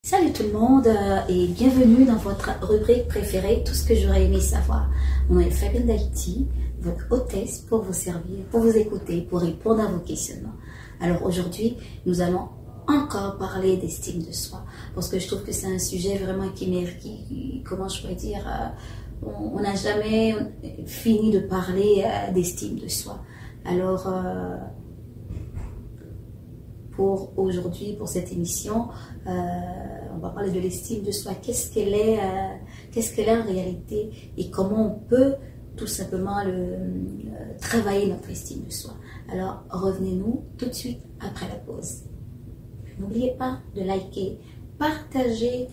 Salut tout le monde et bienvenue dans votre rubrique préférée, tout ce que j'aurais aimé savoir. Mon nom est Fabienne d'Haïti, votre hôtesse pour vous servir, pour vous écouter, pour répondre à vos questionnements. Alors aujourd'hui, nous allons encore parler d'estime de soi, parce que je trouve que c'est un sujet vraiment comment je pourrais dire, on n'a jamais fini de parler d'estime de soi. Alors, pour aujourd'hui, pour cette émission, on va parler de l'estime de soi. Qu'est-ce qu'elle est en réalité et comment on peut tout simplement travailler notre estime de soi. Alors, revenez-nous tout de suite après la pause. N'oubliez pas de liker, partager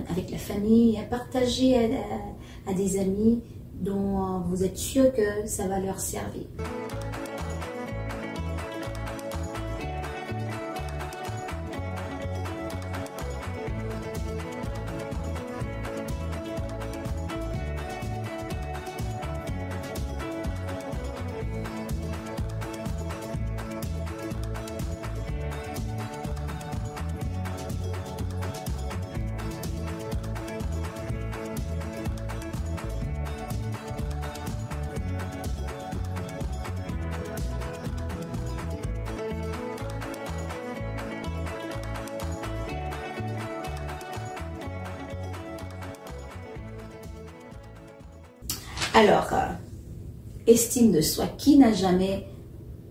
avec la famille, partager à des amis dont vous êtes sûr que ça va leur servir. Alors, estime de soi, qui n'a jamais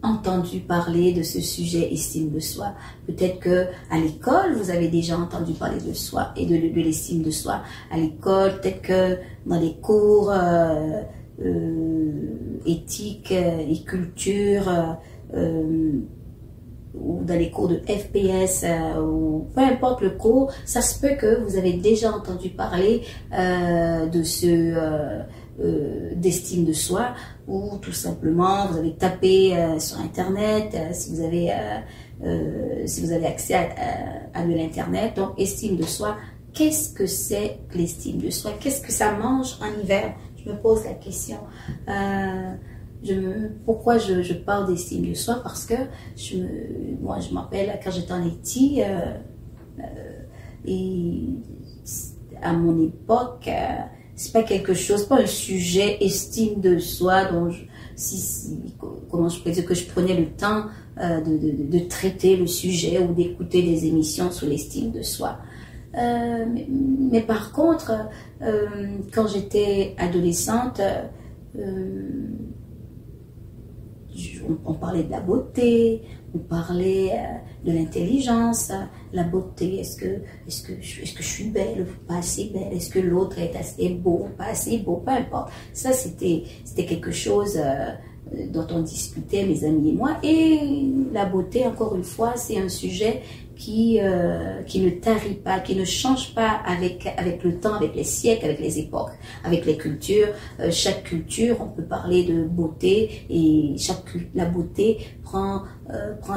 entendu parler de ce sujet estime de soi? Peut-être que à l'école, vous avez déjà entendu parler de soi et de l'estime de soi. À l'école, peut-être que dans les cours éthique et culture, ou dans les cours de FPS, ou peu importe le cours, ça se peut que vous avez déjà entendu parler d'estime de soi, ou tout simplement vous avez tapé sur internet, si vous avez accès à de l'internet. Donc estime de soi, qu'est-ce que c'est que l'estime de soi? Qu'est-ce que ça mange en hiver? Je me pose la question. Pourquoi je parle d'estime de soi? Parce que moi je m'appelle, quand j'étais en Haïti, et à mon époque, c'est pas quelque chose, pas un sujet estime de soi dont comment je peux dire, que je prenais le temps de traiter le sujet ou d'écouter des émissions sur l'estime de soi. Mais par contre, quand j'étais adolescente, on parlait de la beauté, on parlait de l'intelligence, la beauté. Est-ce que je suis belle ou pas assez belle? Est-ce que l'autre est assez beau ou pas assez beau? Peu importe. Ça, c'était quelque chose dont on discutait, mes amis et moi. Et la beauté, encore une fois, c'est un sujet qui ne tarit pas, qui ne change pas avec le temps, avec les siècles, avec les époques, avec les cultures. Chaque culture, on peut parler de beauté, et la beauté prend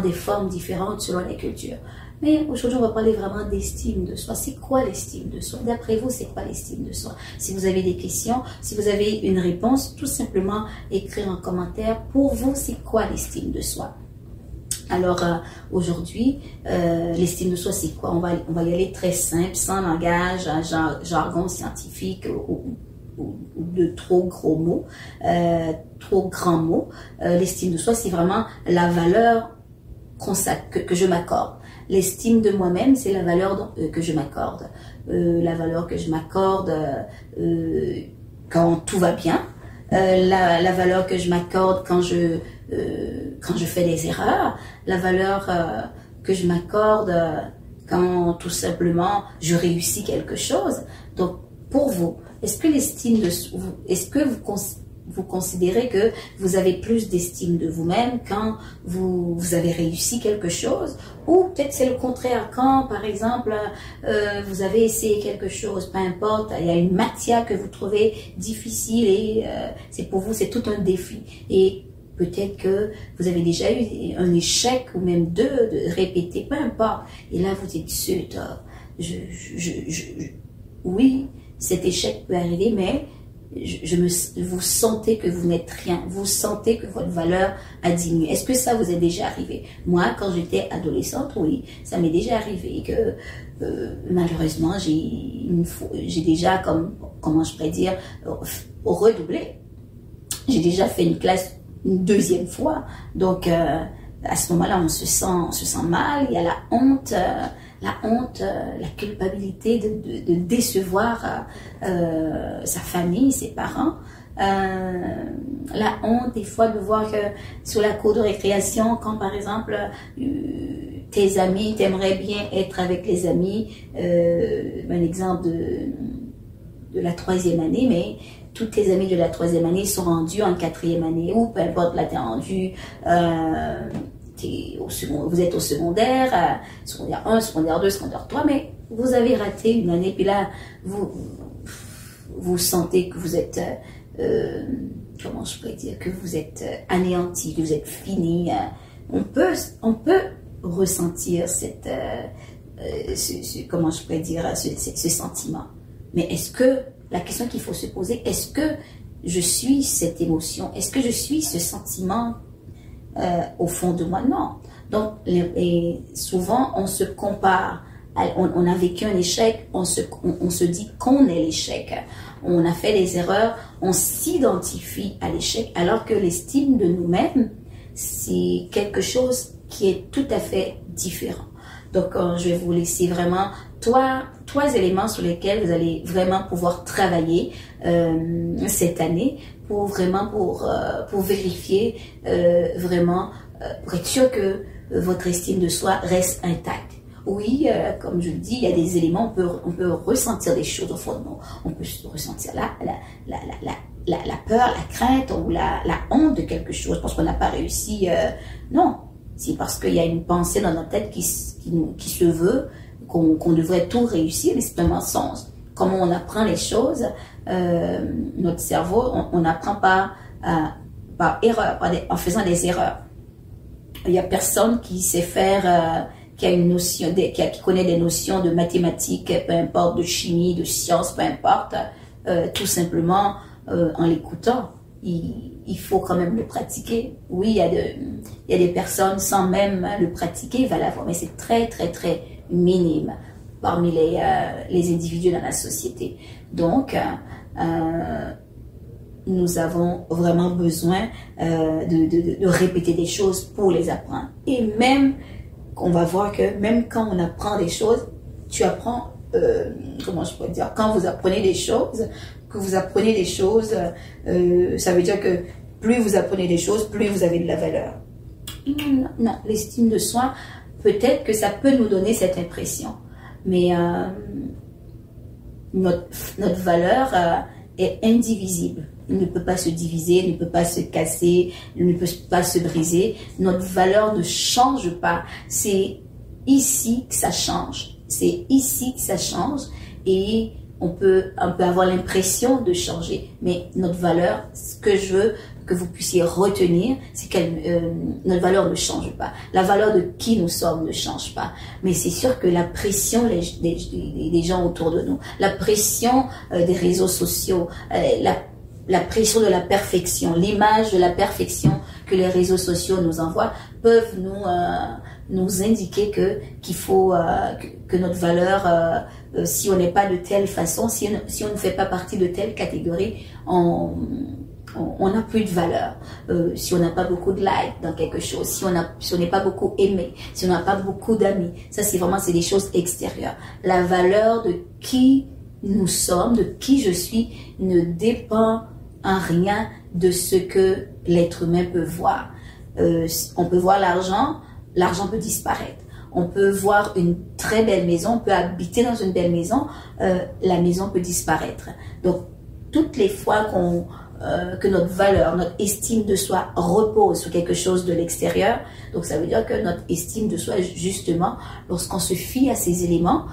des formes différentes selon les cultures. Mais aujourd'hui, on va parler vraiment d'estime de soi. C'est quoi l'estime de soi? D'après vous, c'est quoi l'estime de soi? Si vous avez des questions, si vous avez une réponse, tout simplement écrire en commentaire. Pour vous, c'est quoi l'estime de soi? Alors aujourd'hui, l'estime de soi, c'est quoi? On va y aller très simple, sans langage, jargon scientifique ou de trop gros mots, trop grands mots. L'estime de soi, c'est vraiment la valeur que je m'accorde. L'estime de moi-même, c'est la valeur que je m'accorde. La valeur que je m'accorde quand tout va bien. La valeur que je m'accorde quand je fais des erreurs, la valeur que je m'accorde quand tout simplement je réussis quelque chose. Donc pour vous, est-ce que vous considérez que vous avez plus d'estime de vous-même quand vous avez réussi quelque chose, ou peut-être c'est le contraire, quand par exemple vous avez essayé quelque chose, peu importe, il y a une matière que vous trouvez difficile et pour vous c'est tout un défi, et peut-être que vous avez déjà eu un échec ou même deux de répéter, peu importe, et là vous dites oui, cet échec peut arriver, mais vous sentez que vous n'êtes rien, vous sentez que votre valeur a diminué. Est-ce que ça vous est déjà arrivé? Moi, quand j'étais adolescente, oui, ça m'est déjà arrivé que malheureusement, j'ai déjà, comment je pourrais dire, redoublé. J'ai déjà fait une classe une deuxième fois. Donc, à ce moment-là, on se sent mal. Il y a la honte, la culpabilité de décevoir sa famille, ses parents. La honte des fois de voir que sur la cour de récréation, quand par exemple tes amis, t'aimerais bien être avec les amis, un exemple de la 3e année, mais tous tes amis de la 3e année sont rendus en 4e année, ou peu importe, là t'es rendu, vous êtes au secondaire, secondaire 1, secondaire 2, secondaire 3, mais vous avez raté une année, puis là, vous sentez que vous êtes, comment je pourrais dire, que vous êtes anéanti, que vous êtes fini. On peut ressentir comment je pourrais dire, ce sentiment. Mais est-ce que, la question qu'il faut se poser, est-ce que je suis cette émotion? Est-ce que je suis ce sentiment au fond de moi? Non. Donc, souvent, on se compare. On a vécu un échec, on se dit qu'on est l'échec. On a fait des erreurs, on s'identifie à l'échec, alors que l'estime de nous-mêmes, c'est quelque chose qui est tout à fait différent. Donc, je vais vous laisser vraiment trois éléments sur lesquels vous allez vraiment pouvoir travailler cette année pour vérifier vraiment, pour être sûr que votre estime de soi reste intacte. Oui, comme je le dis, il y a des éléments, on peut ressentir des choses au fond de nous. On peut ressentir la peur, la crainte ou la honte de quelque chose parce qu'on n'a pas réussi. Non, c'est parce qu'il y a une pensée dans notre tête qui se veut qu'on devrait tout réussir, mais c'est un mensonge. Comment on apprend les choses, notre cerveau, on apprend par erreur, en faisant des erreurs. Il n'y a personne qui sait faire... qui a une notion, qui connaît des notions de mathématiques, peu importe, de chimie, de sciences, peu importe, tout simplement en l'écoutant. Il faut quand même le pratiquer. Oui, il y a des personnes sans même le pratiquer, va l'avoir, mais c'est très, très, très minime parmi les individus dans la société. Donc, nous avons vraiment besoin de répéter des choses pour les apprendre. Et même, on va voir que même quand on apprend des choses, tu apprends, comment je pourrais dire, quand vous apprenez des choses, ça veut dire que plus vous apprenez des choses, plus vous avez de la valeur. Non, l'estime de soi, peut-être que ça peut nous donner cette impression, mais notre valeur est indivisible. Il ne peut pas se diviser, il ne peut pas se casser, il ne peut pas se briser. Notre valeur ne change pas. C'est ici que ça change. C'est ici que ça change et on peut avoir l'impression de changer. Mais notre valeur, ce que je veux que vous puissiez retenir, c'est que notre valeur ne change pas. La valeur de qui nous sommes ne change pas. Mais c'est sûr que la pression des gens autour de nous, la pression des réseaux sociaux, la pression de la perfection, l'image de la perfection que les réseaux sociaux nous envoient peuvent nous indiquer qu'il faut que notre valeur, si on n'est pas de telle façon, si on ne fait pas partie de telle catégorie, on n'a plus de valeur. Si on n'a pas beaucoup de likes dans quelque chose, si on n'est pas beaucoup aimé, si on n'a pas beaucoup d'amis, ça c'est des choses extérieures. La valeur de qui nous sommes, de qui je suis, ne dépend en rien de ce que l'être humain peut voir. On peut voir l'argent peut disparaître. On peut voir une très belle maison, on peut habiter dans une belle maison, la maison peut disparaître. Donc, toutes les fois que notre valeur, notre estime de soi repose sur quelque chose de l'extérieur, donc ça veut dire que notre estime de soi, justement, lorsqu'on se fie à ces éléments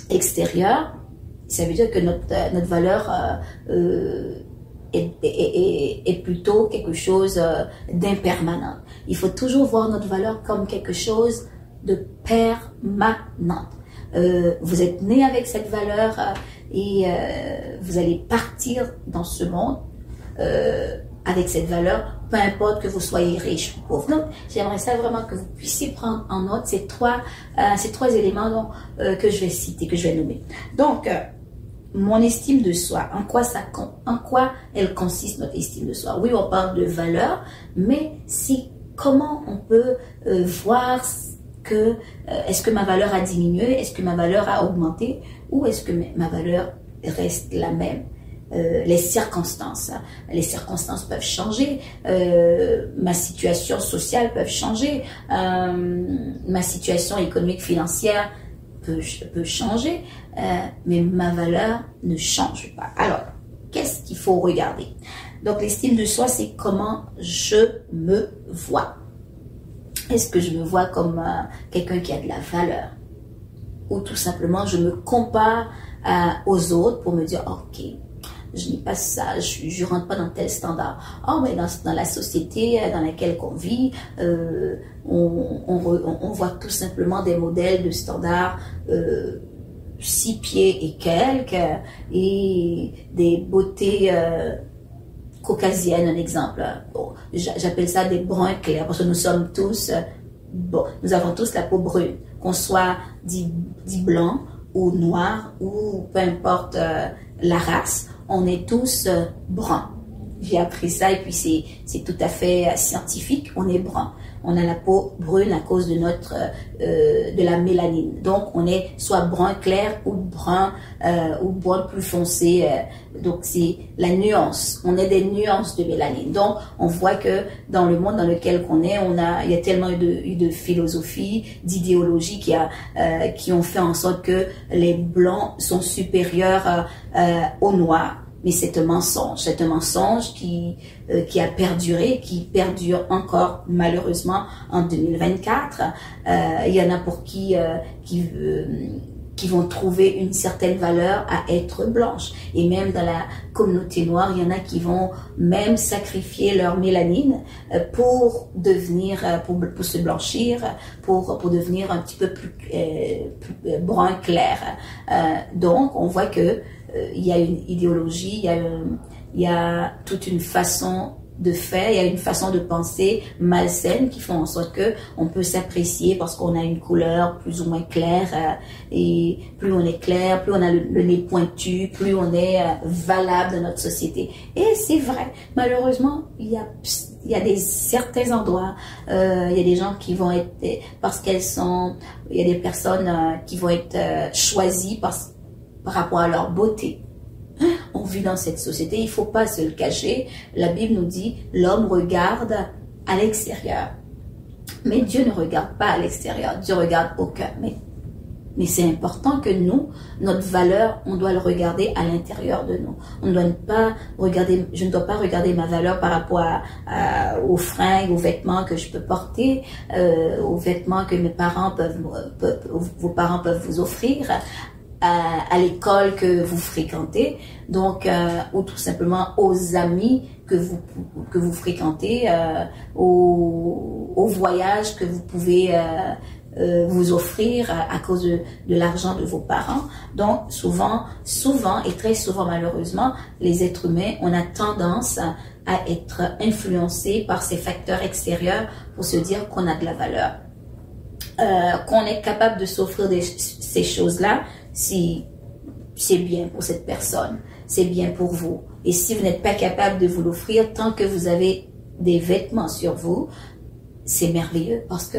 extérieurs, ça veut dire que notre valeur est plutôt quelque chose d'impermanent. Il faut toujours voir notre valeur comme quelque chose de permanent. vous êtes né avec cette valeur et vous allez partir dans ce monde avec cette valeur, peu importe que vous soyez riche ou pauvre. Donc, j'aimerais ça vraiment que vous puissiez prendre en note ces trois éléments que je vais citer, que je vais nommer. Donc, mon estime de soi, en quoi elle consiste, notre estime de soi? Oui, on parle de valeur, mais c'est comment on peut voir que est-ce que ma valeur a diminué, est-ce que ma valeur a augmenté, ou est-ce que ma valeur reste la même? Les circonstances peuvent changer, ma situation sociale peut changer, ma situation économique financière peut changer, mais ma valeur ne change pas. Alors, qu'est-ce qu'il faut regarder? Donc, l'estime de soi, c'est comment je me vois. Est-ce que je me vois comme quelqu'un qui a de la valeur? Ou tout simplement, je me compare aux autres pour me dire, ok, je n'ai pas ça, je rentre pas dans tel standard. Oh, mais dans la société dans laquelle on vit, on voit tout simplement des modèles de standards 6 pieds et quelques, et des beautés caucasiennes, un exemple. Bon, j'appelle ça des bruns clairs, parce que nous sommes tous, nous avons tous la peau brune, qu'on soit dit blanc ou noir, ou peu importe la race, on est tous bruns. J'ai appris ça et puis c'est tout à fait scientifique, on est brun. On a la peau brune à cause de de la mélanine. Donc on est soit brun clair ou brun plus foncé. Donc c'est la nuance. On est des nuances de mélanine. Donc on voit que dans le monde dans lequel on est, il y a tellement eu de philosophie, d'idéologie qui ont fait en sorte que les blancs sont supérieurs aux noirs. Mais c'est un mensonge qui a perduré, qui perdure encore malheureusement en 2024. Il y en a pour qui vont trouver une certaine valeur à être blanche. Et même dans la communauté noire, il y en a qui vont même sacrifier leur mélanine pour se blanchir, pour devenir un petit peu plus brun clair. Donc, on voit que il y a une idéologie, il y a toute une façon de faire, il y a une façon de penser malsaine qui font en sorte que on peut s'apprécier parce qu'on a une couleur plus ou moins claire, et plus on est clair, plus on a le nez pointu, plus on est valable dans notre société. Et c'est vrai, malheureusement, il y a certains endroits, il y a des gens qui vont être, il y a des personnes qui vont être choisies par rapport à leur beauté. On vit dans cette société, il ne faut pas se le cacher. La Bible nous dit, l'homme regarde à l'extérieur. Mais Dieu ne regarde pas à l'extérieur, Dieu regarde au cœur. Mais c'est important que notre valeur, on doit le regarder à l'intérieur de nous. Je ne dois pas regarder ma valeur par rapport aux fringues, aux vêtements que je peux porter, aux vêtements que vos parents peuvent vous offrir, à l'école que vous fréquentez, donc ou tout simplement aux amis que vous fréquentez, aux voyages que vous pouvez vous offrir à cause de l'argent de vos parents. Donc souvent et très souvent malheureusement, les êtres humains, on a tendance à être influencés par ces facteurs extérieurs pour se dire qu'on a de la valeur. Qu'on est capable de s'offrir ces choses-là, si c'est bien pour cette personne, c'est bien pour vous. Et si vous n'êtes pas capable de vous l'offrir, tant que vous avez des vêtements sur vous, c'est merveilleux parce que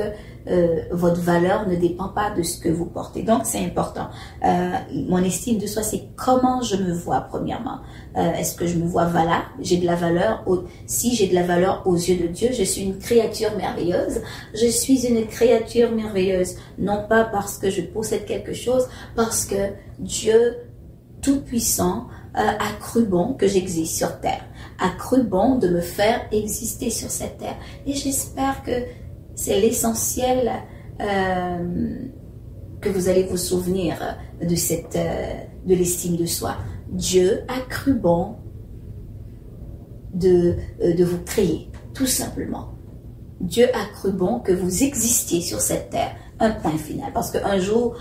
votre valeur ne dépend pas de ce que vous portez. Donc, c'est important. Mon estime de soi, c'est comment je me vois, premièrement. Est-ce que je me vois valable? J'ai de la valeur. Si j'ai de la valeur aux yeux de Dieu, je suis une créature merveilleuse. Je suis une créature merveilleuse. Non pas parce que je possède quelque chose, parce que Dieu Tout-Puissant a cru bon que j'existe sur terre, a cru bon de me faire exister sur cette terre. Et j'espère que c'est l'essentiel que vous allez vous souvenir de l'estime de soi. Dieu a cru bon de vous créer, tout simplement. Dieu a cru bon que vous existiez sur cette terre. Un point final. Parce qu'un jour,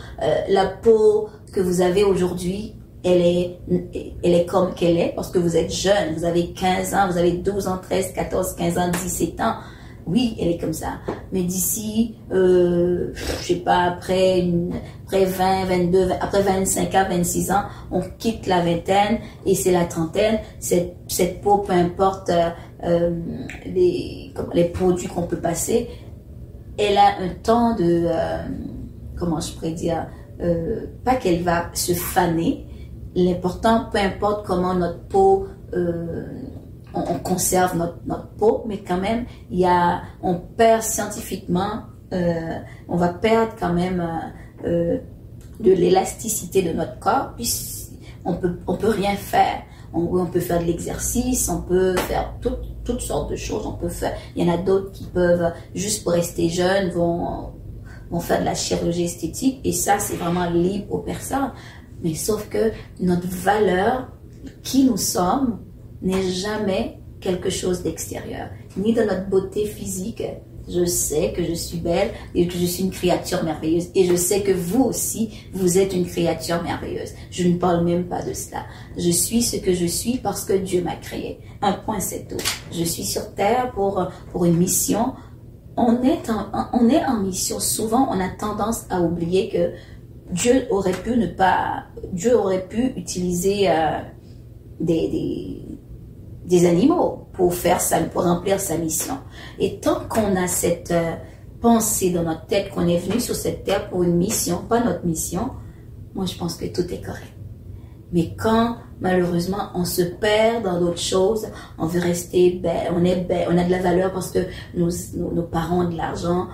la peau que vous avez aujourd'hui, elle est comme qu'elle est, parce que vous êtes jeune, vous avez 15 ans, vous avez 12 ans, 13, 14, 15 ans, 17 ans. Oui, elle est comme ça. Mais d'ici, je sais pas, après 20, 22, après 25 ans, 26 ans, on quitte la vingtaine et c'est la trentaine. Cette peau, peu importe les produits qu'on peut passer, elle a un temps de, comment je pourrais dire, pas qu'elle va se faner. L'important, peu importe comment notre peau, on conserve notre peau, mais quand même, on perd scientifiquement, on va perdre quand même de l'élasticité de notre corps, puis on peut rien faire. On peut faire de l'exercice, on peut faire toutes sortes de choses. Il y en a d'autres qui peuvent, juste pour rester jeunes, vont faire de la chirurgie esthétique, et ça, c'est vraiment libre aux personnes. Mais sauf que notre valeur, qui nous sommes, n'est jamais quelque chose d'extérieur, ni de notre beauté physique. Je sais que je suis belle et que je suis une créature merveilleuse. Et je sais que vous aussi, vous êtes une créature merveilleuse. Je ne parle même pas de cela. Je suis ce que je suis parce que Dieu m'a créé. Un point, c'est tout. Je suis sur terre pour une mission. On est en mission. Souvent, on a tendance à oublier que Dieu aurait pu utiliser des animaux pour remplir sa mission. Et tant qu'on a cette pensée dans notre tête qu'on est venu sur cette terre pour une mission, pas notre mission, moi je pense que tout est correct. Mais quand malheureusement on se perd dans d'autres choses, on veut rester belle, on est belle, on a de la valeur parce que nos parents ont de l'argent,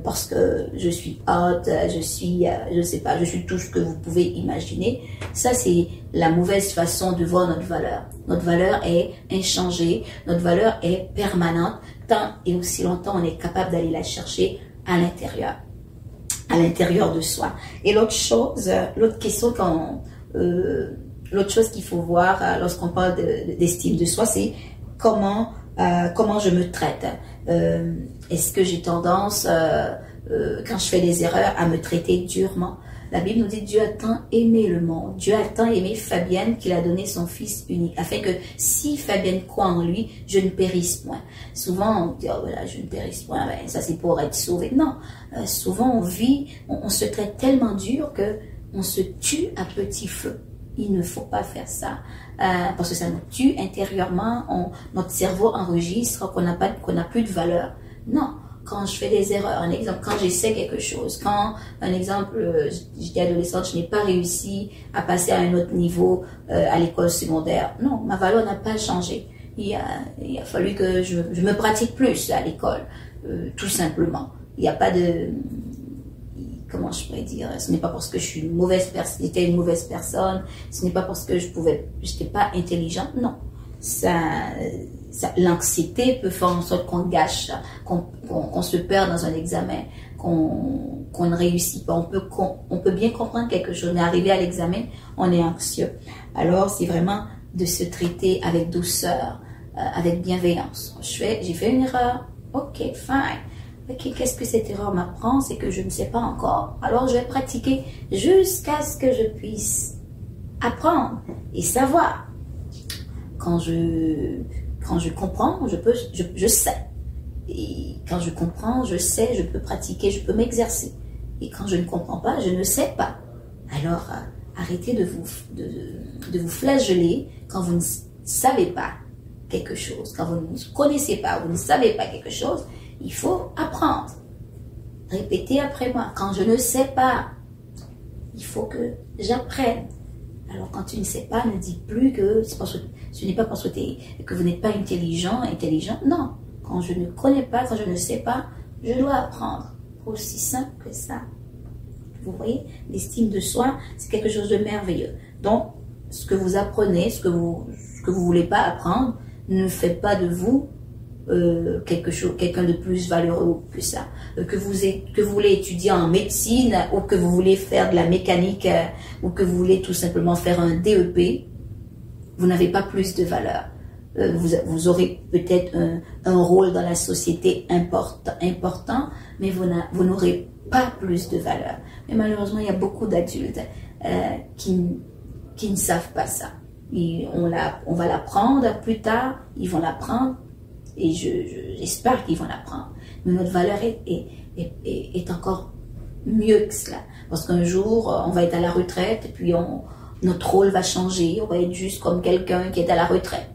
parce que je suis haute, je sais pas, je suis tout ce que vous pouvez imaginer. Ça, c'est la mauvaise façon de voir notre valeur. Notre valeur est inchangée, notre valeur est permanente, tant et aussi longtemps on est capable d'aller la chercher à l'intérieur de soi. Et l'autre question l'autre chose qu'il faut voir lorsqu'on parle d'estime de soi, c'est comment je me traite. Est-ce que j'ai tendance, quand je fais des erreurs, à me traiter durement? La Bible nous dit Dieu a tant aimé le monde, Dieu a tant aimé Fabienne qu'il a donné son Fils unique, afin que si Fabienne croit en lui, je ne périsse point. Souvent, on dit, oh voilà, je ne périsse point, ben, ça c'est pour être sauvé. Non, souvent on se traite tellement dur que on se tue à petit feu. Il ne faut pas faire ça, parce que ça nous tue intérieurement. Notre cerveau enregistre qu'on n'a plus de valeur. Non, quand je fais des erreurs, un exemple, quand j'essaie quelque chose, j'étais adolescente, je n'ai pas réussi à passer à un autre niveau à l'école secondaire. Non, ma valeur n'a pas changé. Il a fallu que je me pratique plus à l'école, tout simplement. Il n'y a pas de... Comment je pourrais dire, ce n'est pas parce que j'étais une mauvaise personne, ce n'est pas parce que j'étais pas intelligente, non. L'anxiété peut faire en sorte qu'on gâche, qu'on se perd dans un examen, qu'on ne réussit pas. On peut bien comprendre quelque chose, mais arrivé à l'examen, on est anxieux. Alors, c'est vraiment de se traiter avec douceur, avec bienveillance. J'ai fait une erreur, ok, fine. Ok, qu'est-ce que cette erreur m'apprend? C'est que je ne sais pas encore. Alors, je vais pratiquer jusqu'à ce que je puisse apprendre et savoir. Quand je comprends, je sais. Et quand je comprends, je sais, je peux pratiquer, je peux m'exercer. Et quand je ne comprends pas, je ne sais pas. Alors, arrêtez de vous flageller quand vous ne savez pas quelque chose. Quand vous ne connaissez pas, vous ne savez pas quelque chose, il faut apprendre. Répétez après moi. Quand je ne sais pas, il faut que j'apprenne. Alors, quand tu ne sais pas, ne dis plus que ce n'est pas parce que vous n'êtes pas intelligent. Non. Quand je ne connais pas, quand je ne sais pas, je dois apprendre. Aussi simple que ça. Vous voyez, l'estime de soi, c'est quelque chose de merveilleux. Donc, ce que vous apprenez, ce que vous voulez pas apprendre, ne fait pas de vous quelqu'un de plus valeureux que ça. Que vous voulez étudier en médecine, ou que vous voulez faire de la mécanique, ou que vous voulez tout simplement faire un DEP, vous n'avez pas plus de valeur. Vous aurez peut-être un rôle dans la société important, mais vous n'aurez pas plus de valeur. Mais malheureusement, il y a beaucoup d'adultes qui ne savent pas ça. On va l'apprendre plus tard, ils vont l'apprendre, et j'espère qu'ils vont l'apprendre. Mais notre valeur est encore mieux que cela. Parce qu'un jour, on va être à la retraite, et puis notre rôle va changer, on va être juste comme quelqu'un qui est à la retraite.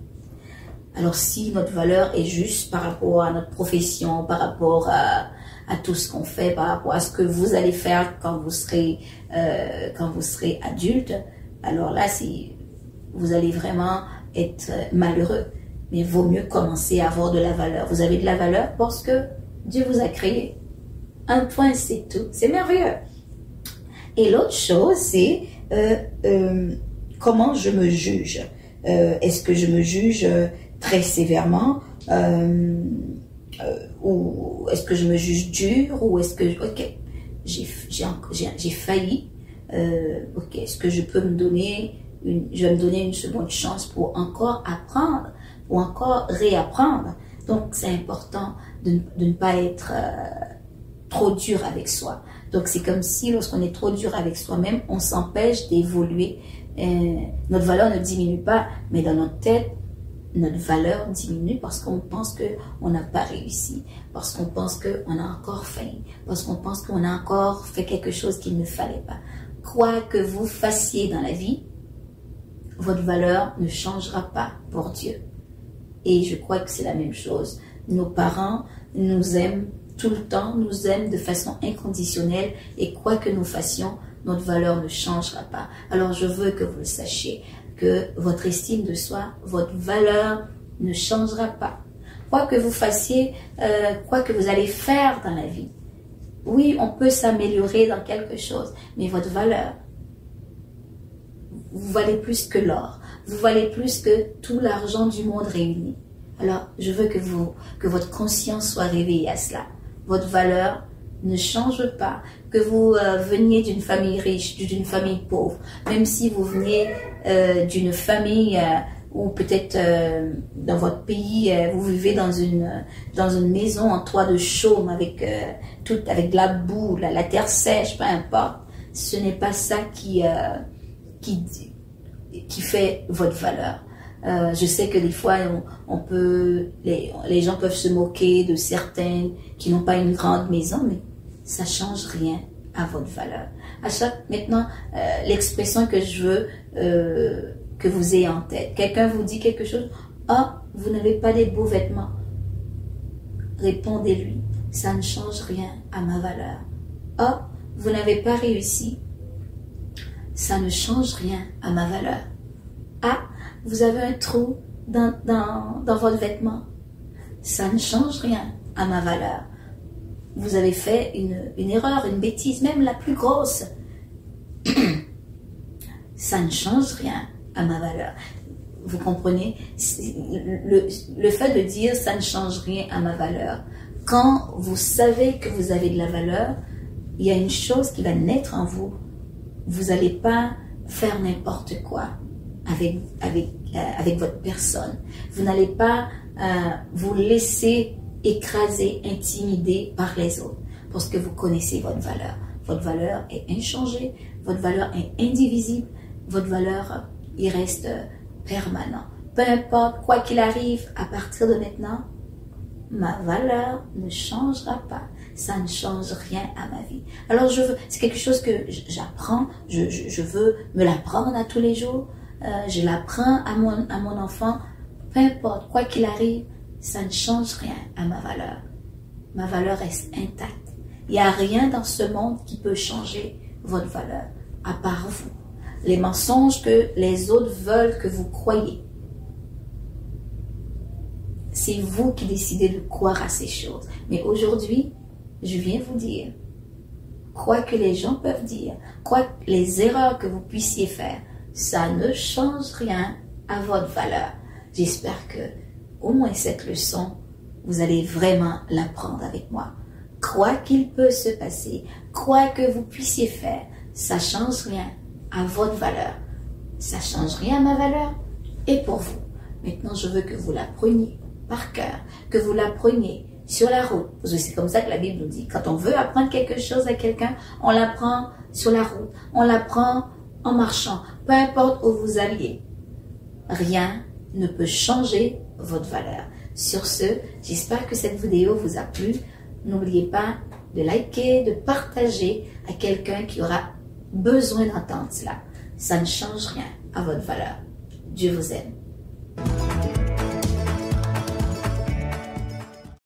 Alors si notre valeur est juste par rapport à notre profession, par rapport à tout ce qu'on fait, par rapport à ce que vous allez faire quand vous serez adulte, alors là, vous allez vraiment être malheureux. Mais il vaut mieux commencer à avoir de la valeur. Vous avez de la valeur parce que Dieu vous a créé. Un point, c'est tout. C'est merveilleux. Et l'autre chose, c'est comment je me juge. Est-ce que je me juge très sévèrement ou est-ce que je me juge dur, ou est-ce que ok, j'ai failli, ok, est-ce que je peux je vais me donner une seconde chance pour encore apprendre, pour encore réapprendre. Donc c'est important de ne pas être trop dur avec soi. Donc c'est comme si lorsqu'on est trop dur avec soi-même, on s'empêche d'évoluer. Notre valeur ne diminue pas, mais dans notre tête, notre valeur diminue parce qu'on pense qu'on n'a pas réussi, parce qu'on pense qu'on a encore failli, parce qu'on pense qu'on a encore fait quelque chose qu'il ne fallait pas. Quoi que vous fassiez dans la vie, votre valeur ne changera pas pour Dieu. Et je crois que c'est la même chose. Nos parents nous aiment tout le temps, nous aiment de façon inconditionnelle, et quoi que nous fassions, notre valeur ne changera pas. Alors je veux que vous le sachiez, que votre estime de soi, votre valeur ne changera pas. Quoi que vous fassiez, quoi que vous allez faire dans la vie, oui, on peut s'améliorer dans quelque chose, mais votre valeur, vous valez plus que l'or, vous valez plus que tout l'argent du monde réuni. Alors, je veux que votre conscience soit réveillée à cela. Votre valeur ne change pas, que vous veniez d'une famille riche, d'une famille pauvre, même si vous venez d'une famille ou peut-être dans votre pays, vous vivez dans une maison en toit de chaume avec de la boue, la terre sèche, peu importe. Ce n'est pas ça qui fait votre valeur. Je sais que des fois, les gens peuvent se moquer de certains qui n'ont pas une grande maison, mais ça change rien à votre valeur. Maintenant, l'expression que je veux que vous ayez en tête. Quelqu'un vous dit quelque chose, ah, vous n'avez pas des beaux vêtements. Répondez-lui, ça ne change rien à ma valeur. Ah, vous n'avez pas réussi, ça ne change rien à ma valeur. Ah, vous avez un trou dans votre vêtement, ça ne change rien à ma valeur. Vous avez fait une erreur, une bêtise, même la plus grosse. Ça ne change rien à ma valeur. Vous comprenez? Le fait de dire ça ne change rien à ma valeur, quand vous savez que vous avez de la valeur, il y a une chose qui va naître en vous. Vous n'allez pas faire n'importe quoi avec votre personne. Vous n'allez pas vous laisser écraser, intimider par les autres, parce que vous connaissez votre valeur. Votre valeur est inchangée, votre valeur est indivisible, votre valeur, il reste permanent. Peu importe quoi qu'il arrive, à partir de maintenant, ma valeur ne changera pas. Ça ne change rien à ma vie. Alors c'est quelque chose que j'apprends, je veux me l'apprendre à tous les jours. Je l'apprends à mon enfant. Peu importe quoi qu'il arrive, ça ne change rien à ma valeur. Ma valeur reste intacte. Il n'y a rien dans ce monde qui peut changer votre valeur, à part vous. Les mensonges que les autres veulent que vous croyez. C'est vous qui décidez de croire à ces choses. Mais aujourd'hui, je viens vous dire, quoi que les gens peuvent dire, quoi que les erreurs que vous puissiez faire, ça ne change rien à votre valeur. J'espère que au moins cette leçon, vous allez vraiment l'apprendre avec moi. Quoi qu'il peut se passer, quoi que vous puissiez faire, ça ne change rien à votre valeur. Ça ne change rien à ma valeur et pour vous. Maintenant, je veux que vous l'appreniez par cœur, que vous l'appreniez sur la route. Parce que c'est comme ça que la Bible nous dit. Quand on veut apprendre quelque chose à quelqu'un, on l'apprend sur la route. On l'apprend en marchant. Peu importe où vous alliez. Rien ne peut changer votre valeur. Sur ce, j'espère que cette vidéo vous a plu. N'oubliez pas de liker, de partager à quelqu'un qui aura besoin d'entendre cela. Ça ne change rien à votre valeur. Dieu vous aime.